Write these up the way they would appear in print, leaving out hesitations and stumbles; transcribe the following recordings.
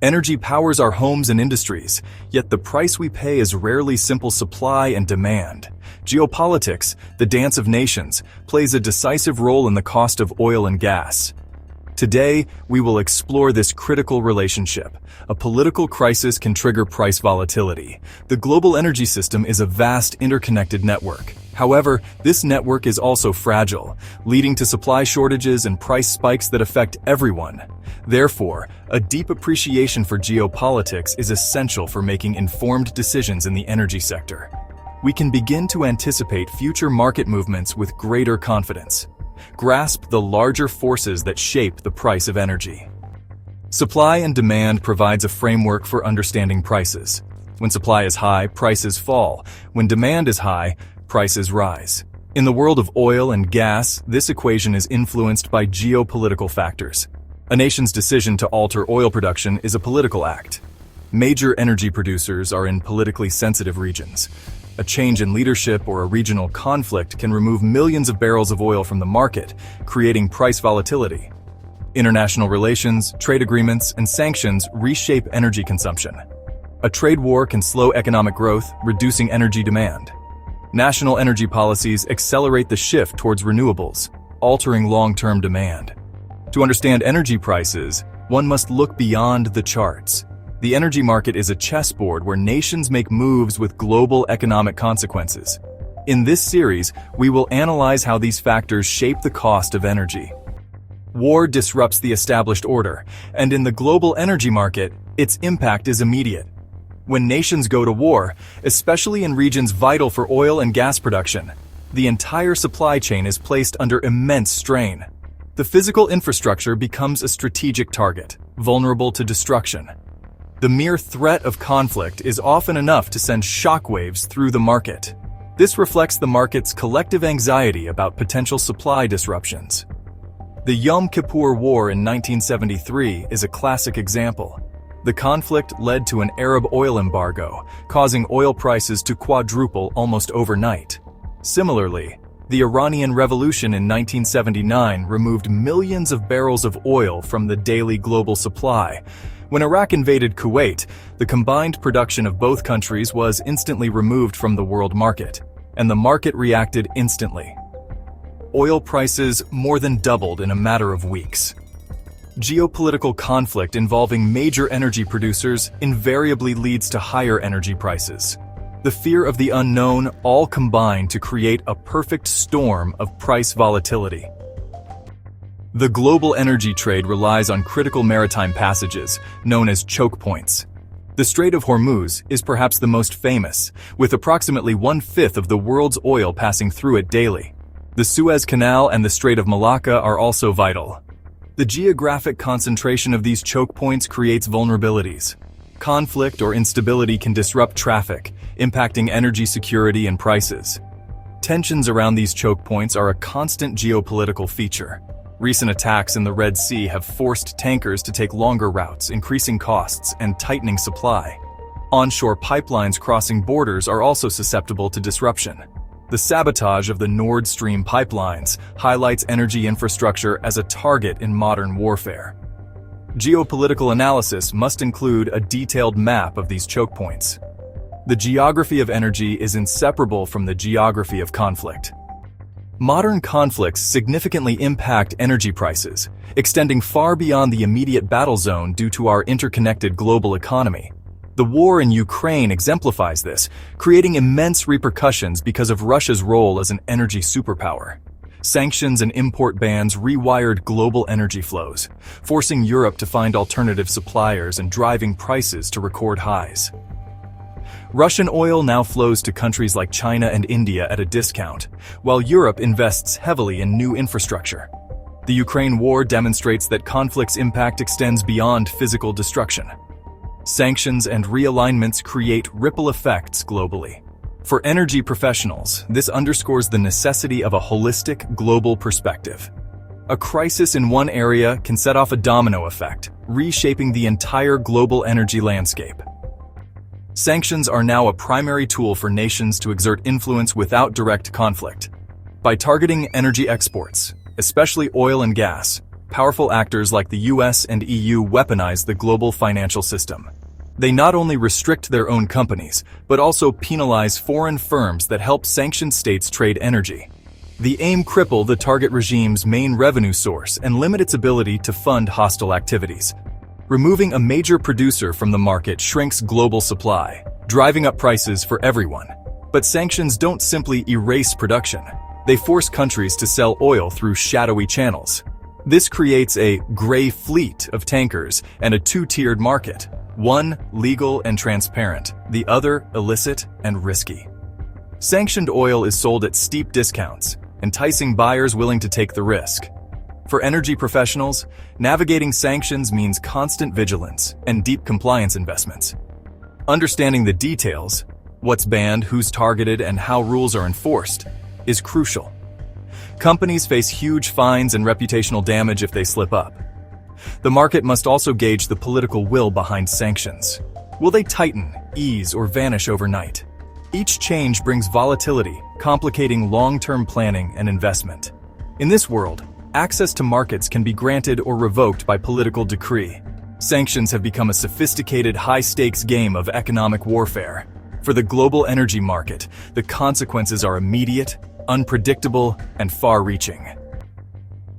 Energy powers our homes and industries, yet the price we pay is rarely simple supply and demand. Geopolitics, the dance of nations, plays a decisive role in the cost of oil and gas. Today, we will explore this critical relationship. A political crisis can trigger price volatility. The global energy system is a vast interconnected network. However, this network is also fragile, leading to supply shortages and price spikes that affect everyone. Therefore, a deep appreciation for geopolitics is essential for making informed decisions in the energy sector. We can begin to anticipate future market movements with greater confidence. Grasp the larger forces that shape the price of energy. Supply and demand provides a framework for understanding prices. When supply is high, prices fall. When demand is high, prices rise. In the world of oil and gas, this equation is influenced by geopolitical factors. A nation's decision to alter oil production is a political act. Major energy producers are in politically sensitive regions. A change in leadership or a regional conflict can remove millions of barrels of oil from the market, creating price volatility. International relations, trade agreements, and sanctions reshape energy consumption. A trade war can slow economic growth, reducing energy demand. National energy policies accelerate the shift towards renewables, altering long-term demand. To understand energy prices, one must look beyond the charts. The energy market is a chessboard where nations make moves with global economic consequences. In this series, we will analyze how these factors shape the cost of energy. War disrupts the established order, and in the global energy market, its impact is immediate. When nations go to war, especially in regions vital for oil and gas production, the entire supply chain is placed under immense strain. The physical infrastructure becomes a strategic target, vulnerable to destruction. The mere threat of conflict is often enough to send shockwaves through the market. This reflects the market's collective anxiety about potential supply disruptions. The Yom Kippur War in 1973 is a classic example. The conflict led to an Arab oil embargo, causing oil prices to quadruple almost overnight. Similarly, the Iranian Revolution in 1979 removed millions of barrels of oil from the daily global supply. When Iraq invaded Kuwait, the combined production of both countries was instantly removed from the world market, and the market reacted instantly. Oil prices more than doubled in a matter of weeks. Geopolitical conflict involving major energy producers invariably leads to higher energy prices. The fear of the unknown all combine to create a perfect storm of price volatility. The global energy trade relies on critical maritime passages, known as choke points. The Strait of Hormuz is perhaps the most famous, with approximately 1/5 of the world's oil passing through it daily. The Suez Canal and the Strait of Malacca are also vital. The geographic concentration of these choke points creates vulnerabilities. Conflict or instability can disrupt traffic, impacting energy security and prices. Tensions around these choke points are a constant geopolitical feature. Recent attacks in the Red Sea have forced tankers to take longer routes, increasing costs and tightening supply. Onshore pipelines crossing borders are also susceptible to disruption. The sabotage of the Nord Stream pipelines highlights energy infrastructure as a target in modern warfare. Geopolitical analysis must include a detailed map of these choke points. The geography of energy is inseparable from the geography of conflict. Modern conflicts significantly impact energy prices, extending far beyond the immediate battle zone due to our interconnected global economy. The war in Ukraine exemplifies this, creating immense repercussions because of Russia's role as an energy superpower. Sanctions and import bans rewired global energy flows, forcing Europe to find alternative suppliers and driving prices to record highs. Russian oil now flows to countries like China and India at a discount, while Europe invests heavily in new infrastructure. The Ukraine war demonstrates that conflict's impact extends beyond physical destruction. Sanctions and realignments create ripple effects globally. For energy professionals, this underscores the necessity of a holistic, global perspective. A crisis in one area can set off a domino effect, reshaping the entire global energy landscape. Sanctions are now a primary tool for nations to exert influence without direct conflict. By targeting energy exports, especially oil and gas, powerful actors like the US and EU weaponize the global financial system. They not only restrict their own companies, but also penalize foreign firms that help sanctioned states trade energy. The aim cripple the target regime's main revenue source and limit its ability to fund hostile activities. Removing a major producer from the market shrinks global supply, driving up prices for everyone. But sanctions don't simply erase production. They force countries to sell oil through shadowy channels. This creates a gray fleet of tankers and a two-tiered market. One, legal and transparent, the other, illicit and risky. Sanctioned oil is sold at steep discounts, enticing buyers willing to take the risk. For energy professionals, navigating sanctions means constant vigilance and deep compliance investments. Understanding the details, what's banned, who's targeted, and how rules are enforced, is crucial. Companies face huge fines and reputational damage if they slip up. The market must also gauge the political will behind sanctions. Will they tighten, ease, or vanish overnight? Each change brings volatility, complicating long-term planning and investment. In this world, access to markets can be granted or revoked by political decree. Sanctions have become a sophisticated, high-stakes game of economic warfare. For the global energy market, the consequences are immediate, unpredictable, and far-reaching.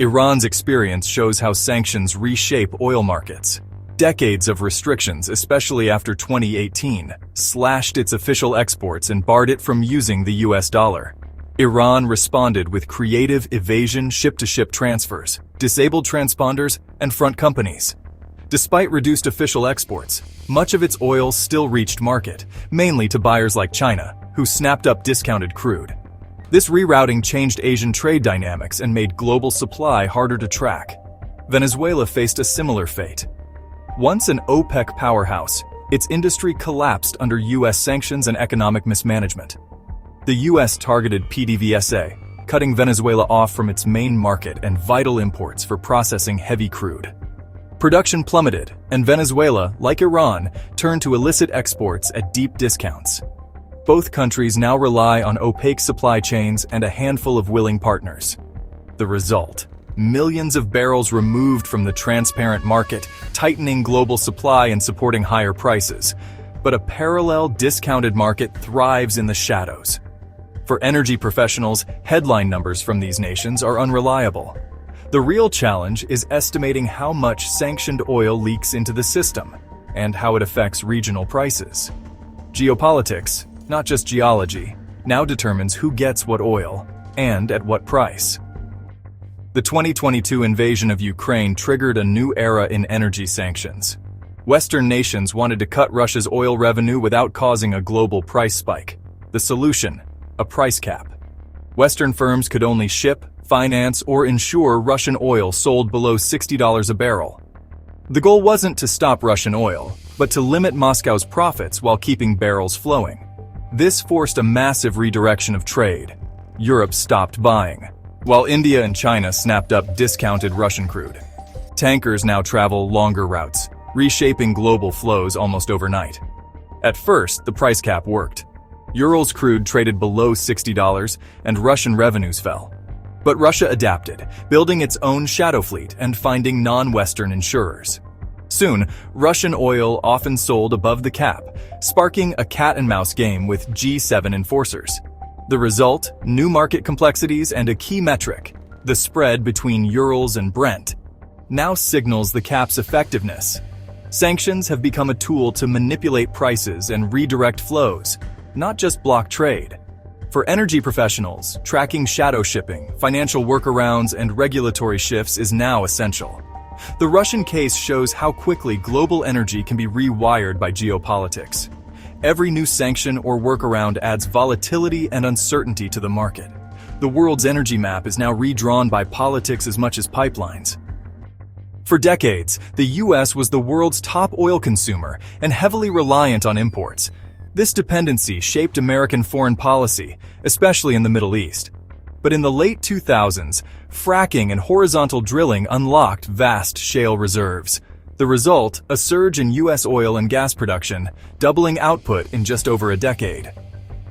Iran's experience shows how sanctions reshape oil markets. Decades of restrictions, especially after 2018, slashed its official exports and barred it from using the US dollar. Iran responded with creative evasion, ship-to-ship transfers, disabled transponders, and front companies. Despite reduced official exports, much of its oil still reached market, mainly to buyers like China, who snapped up discounted crude. This rerouting changed Asian trade dynamics and made global supply harder to track. Venezuela faced a similar fate. Once an OPEC powerhouse, its industry collapsed under US sanctions and economic mismanagement. The US targeted PDVSA, cutting Venezuela off from its main market and vital imports for processing heavy crude. Production plummeted, and Venezuela, like Iran, turned to illicit exports at deep discounts. Both countries now rely on opaque supply chains and a handful of willing partners. The result: millions of barrels removed from the transparent market, tightening global supply and supporting higher prices. But a parallel, discounted market thrives in the shadows. For energy professionals, headline numbers from these nations are unreliable. The real challenge is estimating how much sanctioned oil leaks into the system and how it affects regional prices. Geopolitics, not just geology, now determines who gets what oil and at what price. The 2022 invasion of Ukraine triggered a new era in energy sanctions. Western nations wanted to cut Russia's oil revenue without causing a global price spike. The solution: a price cap. Western firms could only ship, finance, or insure Russian oil sold below $60 a barrel. The goal wasn't to stop Russian oil, but to limit Moscow's profits while keeping barrels flowing. This forced a massive redirection of trade. Europe stopped buying, while India and China snapped up discounted Russian crude. Tankers now travel longer routes, reshaping global flows almost overnight. At first, the price cap worked. Urals crude traded below $60, and Russian revenues fell. But Russia adapted, building its own shadow fleet and finding non-Western insurers. Soon, Russian oil often sold above the cap, sparking a cat-and-mouse game with G7 enforcers. The result: new market complexities and a key metric, the spread between Urals and Brent, now signals the cap's effectiveness. Sanctions have become a tool to manipulate prices and redirect flows, not just block trade. For energy professionals, tracking shadow shipping, financial workarounds, and regulatory shifts is now essential. The Russian case shows how quickly global energy can be rewired by geopolitics. Every new sanction or workaround adds volatility and uncertainty to the market. The world's energy map is now redrawn by politics as much as pipelines. For decades, the US was the world's top oil consumer and heavily reliant on imports. This dependency shaped American foreign policy, especially in the Middle East. But in the late 2000s, fracking and horizontal drilling unlocked vast shale reserves. The result: a surge in US oil and gas production, doubling output in just over a decade.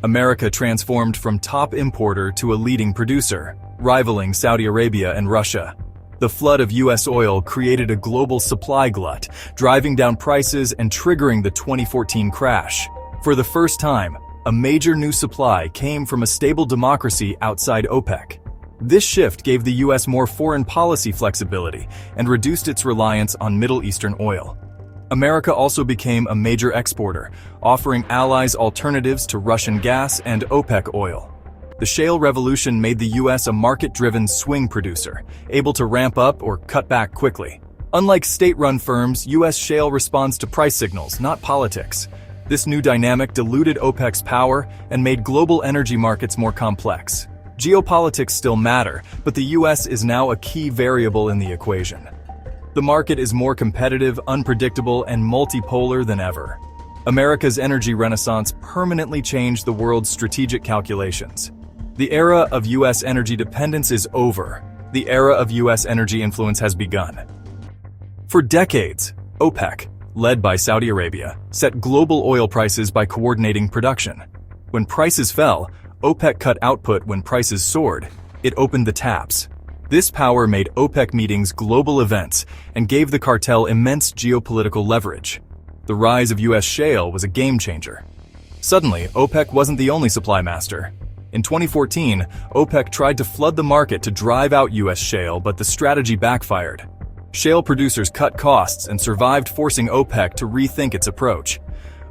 America transformed from top importer to a leading producer, rivaling Saudi Arabia and Russia. The flood of U.S. oil created a global supply glut, driving down prices and triggering the 2014 crash. For the first time, a major new supply came from a stable democracy outside OPEC. This shift gave the U.S. more foreign policy flexibility and reduced its reliance on Middle Eastern oil. America also became a major exporter, offering allies alternatives to Russian gas and OPEC oil. The shale revolution made the U.S. a market-driven swing producer, able to ramp up or cut back quickly. Unlike state-run firms, U.S. shale responds to price signals, not politics. This new dynamic diluted OPEC's power and made global energy markets more complex. Geopolitics still matter, but the U.S. is now a key variable in the equation. The market is more competitive, unpredictable, and multipolar than ever. America's energy renaissance permanently changed the world's strategic calculations. The era of U.S. energy dependence is over. The era of U.S. energy influence has begun. For decades, OPEC, led by Saudi Arabia, set global oil prices by coordinating production. When prices fell, OPEC cut output. When prices soared, it opened the taps. This power made OPEC meetings global events and gave the cartel immense geopolitical leverage. The rise of U.S. shale was a game changer. Suddenly, OPEC wasn't the only supply master. In 2014, OPEC tried to flood the market to drive out U.S. shale, but the strategy backfired. Shale producers cut costs and survived, forcing OPEC to rethink its approach.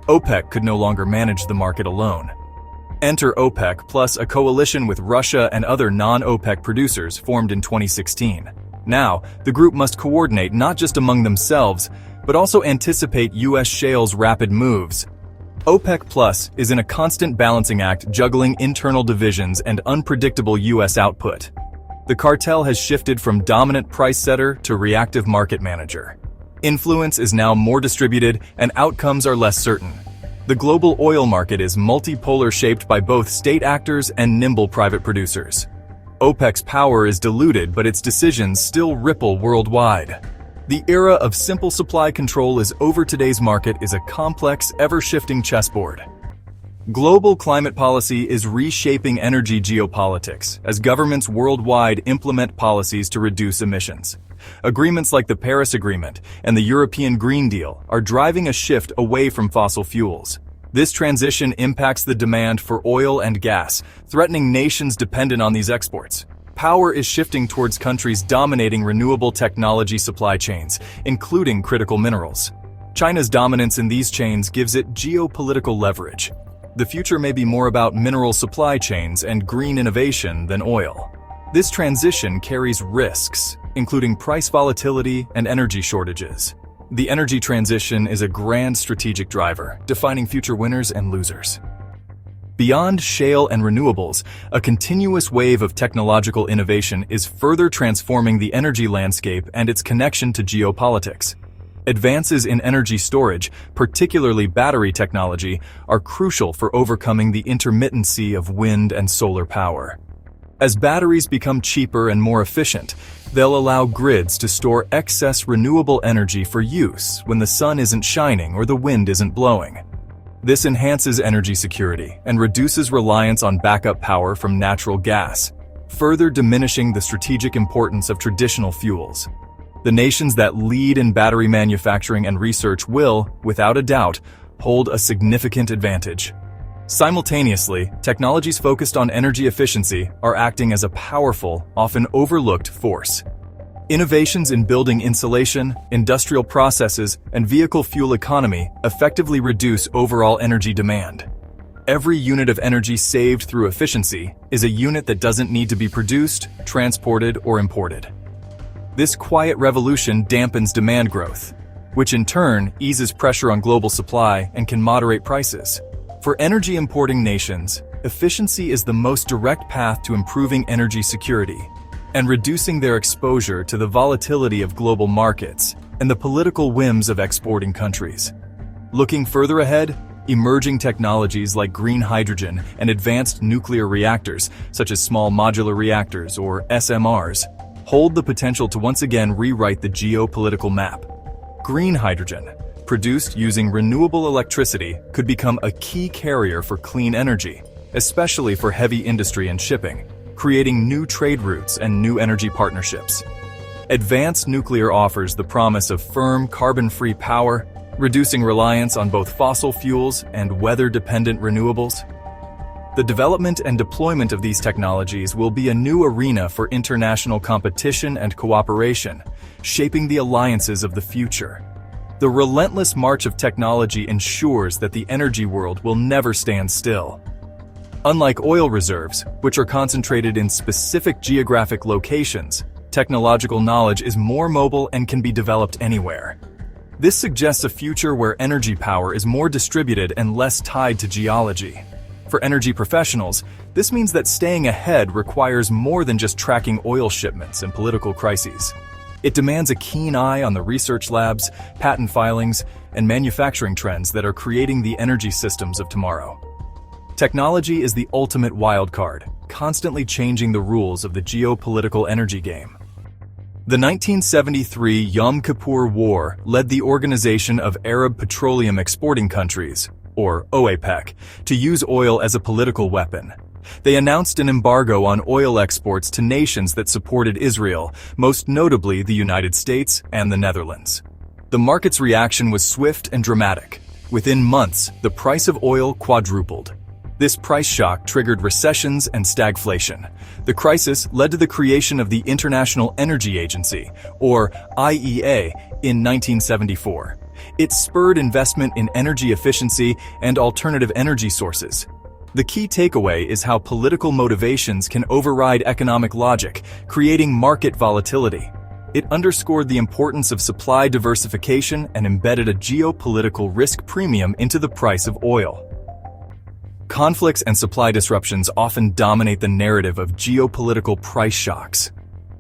OPEC could no longer manage the market alone. Enter OPEC plus a coalition with Russia and other non-OPEC producers formed in 2016. Now, the group must coordinate not just among themselves, but also anticipate U.S. shale's rapid moves. OPEC Plus is in a constant balancing act, juggling internal divisions and unpredictable U.S. output. The cartel has shifted from dominant price setter to reactive market manager. Influence is now more distributed and outcomes are less certain. The global oil market is multipolar, shaped by both state actors and nimble private producers. OPEC's power is diluted, but its decisions still ripple worldwide. The era of simple supply control is over. Today's market is a complex, ever-shifting chessboard. Global climate policy is reshaping energy geopolitics as governments worldwide implement policies to reduce emissions. Agreements like the Paris Agreement and the European Green Deal are driving a shift away from fossil fuels. This transition impacts the demand for oil and gas, threatening nations dependent on these exports. Power is shifting towards countries dominating renewable technology supply chains, including critical minerals. China's dominance in these chains gives it geopolitical leverage. The future may be more about mineral supply chains and green innovation than oil. This transition carries risks, including price volatility and energy shortages. The energy transition is a grand strategic driver, defining future winners and losers. Beyond shale and renewables, a continuous wave of technological innovation is further transforming the energy landscape and its connection to geopolitics. Advances in energy storage, particularly battery technology, are crucial for overcoming the intermittency of wind and solar power. As batteries become cheaper and more efficient, they'll allow grids to store excess renewable energy for use when the sun isn't shining or the wind isn't blowing. This enhances energy security and reduces reliance on backup power from natural gas, further diminishing the strategic importance of traditional fuels. The nations that lead in battery manufacturing and research will, without a doubt, hold a significant advantage. Simultaneously, technologies focused on energy efficiency are acting as a powerful, often overlooked force. Innovations in building insulation, industrial processes, and vehicle fuel economy effectively reduce overall energy demand. Every unit of energy saved through efficiency is a unit that doesn't need to be produced, transported, or imported. This quiet revolution dampens demand growth, which in turn eases pressure on global supply and can moderate prices. For energy importing nations, efficiency is the most direct path to improving energy security and reducing their exposure to the volatility of global markets and the political whims of exporting countries. Looking further ahead, emerging technologies like green hydrogen and advanced nuclear reactors, such as small modular reactors or SMRs, hold the potential to once again rewrite the geopolitical map. Green hydrogen, produced using renewable electricity, could become a key carrier for clean energy, especially for heavy industry and shipping, creating new trade routes and new energy partnerships. Advanced nuclear offers the promise of firm, carbon-free power, reducing reliance on both fossil fuels and weather-dependent renewables. The development and deployment of these technologies will be a new arena for international competition and cooperation, shaping the alliances of the future. The relentless march of technology ensures that the energy world will never stand still. Unlike oil reserves, which are concentrated in specific geographic locations, technological knowledge is more mobile and can be developed anywhere. This suggests a future where energy power is more distributed and less tied to geology. For energy professionals, this means that staying ahead requires more than just tracking oil shipments and political crises. It demands a keen eye on the research labs, patent filings, and manufacturing trends that are creating the energy systems of tomorrow. Technology is the ultimate wildcard, constantly changing the rules of the geopolitical energy game. The 1973 Yom Kippur War led the Organization of Arab Petroleum Exporting Countries, or OPEC, to use oil as a political weapon. They announced an embargo on oil exports to nations that supported Israel, most notably the United States and the Netherlands. The market's reaction was swift and dramatic. Within months, the price of oil quadrupled. This price shock triggered recessions and stagflation. The crisis led to the creation of the International Energy Agency, or IEA, in 1974. It spurred investment in energy efficiency and alternative energy sources. The key takeaway is how political motivations can override economic logic, creating market volatility. It underscored the importance of supply diversification and embedded a geopolitical risk premium into the price of oil. Conflicts and supply disruptions often dominate the narrative of geopolitical price shocks.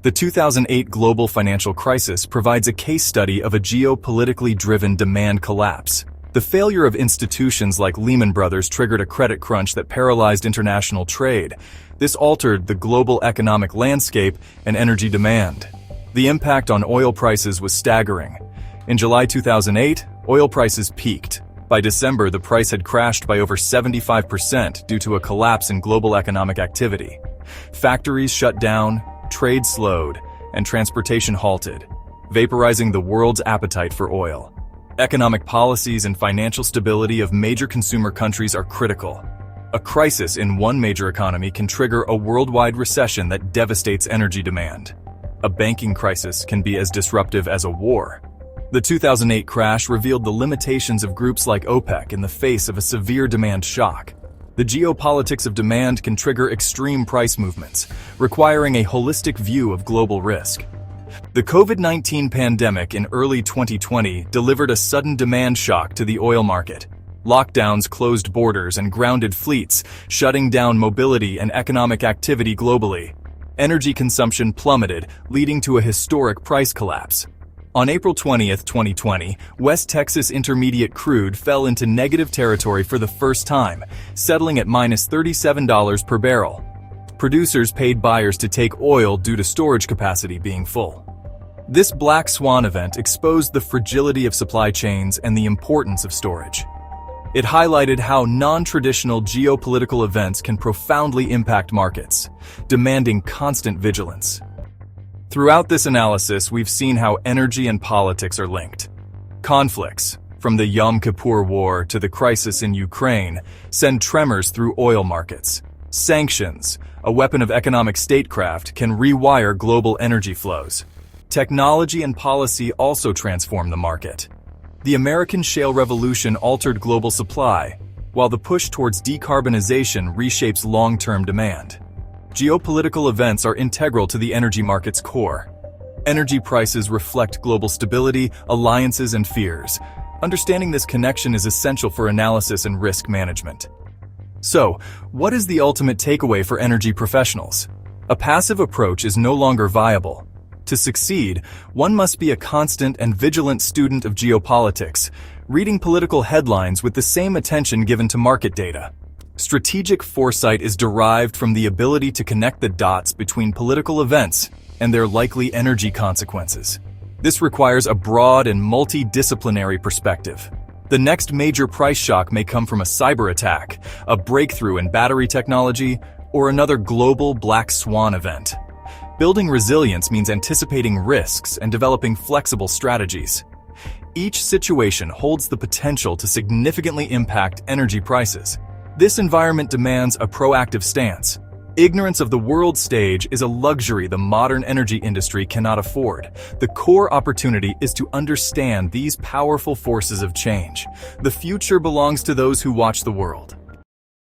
The 2008 global financial crisis provides a case study of a geopolitically driven demand collapse. The failure of institutions like Lehman Brothers triggered a credit crunch that paralyzed international trade. This altered the global economic landscape and energy demand. The impact on oil prices was staggering. In July 2008, oil prices peaked. By December, the price had crashed by over 75% due to a collapse in global economic activity. Factories shut down, trade slowed, and transportation halted, vaporizing the world's appetite for oil. Economic policies and financial stability of major consumer countries are critical. A crisis in one major economy can trigger a worldwide recession that devastates energy demand. A banking crisis can be as disruptive as a war. The 2008 crash revealed the limitations of groups like OPEC in the face of a severe demand shock. The geopolitics of demand can trigger extreme price movements, requiring a holistic view of global risk. The COVID-19 pandemic in early 2020 delivered a sudden demand shock to the oil market. Lockdowns closed borders and grounded fleets, shutting down mobility and economic activity globally. Energy consumption plummeted, leading to a historic price collapse. On April 20, 2020, West Texas Intermediate crude fell into negative territory for the first time, settling at -$37 per barrel. Producers paid buyers to take oil due to storage capacity being full. This black swan event exposed the fragility of supply chains and the importance of storage. It highlighted how non-traditional geopolitical events can profoundly impact markets, demanding constant vigilance. Throughout this analysis, we've seen how energy and politics are linked. Conflicts, from the Yom Kippur War to the crisis in Ukraine, send tremors through oil markets. Sanctions, a weapon of economic statecraft, can rewire global energy flows. Technology and policy also transform the market. The American shale revolution altered global supply, while the push towards decarbonization reshapes long-term demand. Geopolitical events are integral to the energy market's core. Energy prices reflect global stability, alliances, and fears. Understanding this connection is essential for analysis and risk management. So, what is the ultimate takeaway for energy professionals? A passive approach is no longer viable. To succeed, one must be a constant and vigilant student of geopolitics, reading political headlines with the same attention given to market data. Strategic foresight is derived from the ability to connect the dots between political events and their likely energy consequences. This requires a broad and multidisciplinary perspective. The next major price shock may come from a cyber attack, a breakthrough in battery technology, or another global black swan event. Building resilience means anticipating risks and developing flexible strategies. Each situation holds the potential to significantly impact energy prices. This environment demands a proactive stance. Ignorance of the world stage is a luxury the modern energy industry cannot afford. The core opportunity is to understand these powerful forces of change. The future belongs to those who watch the world.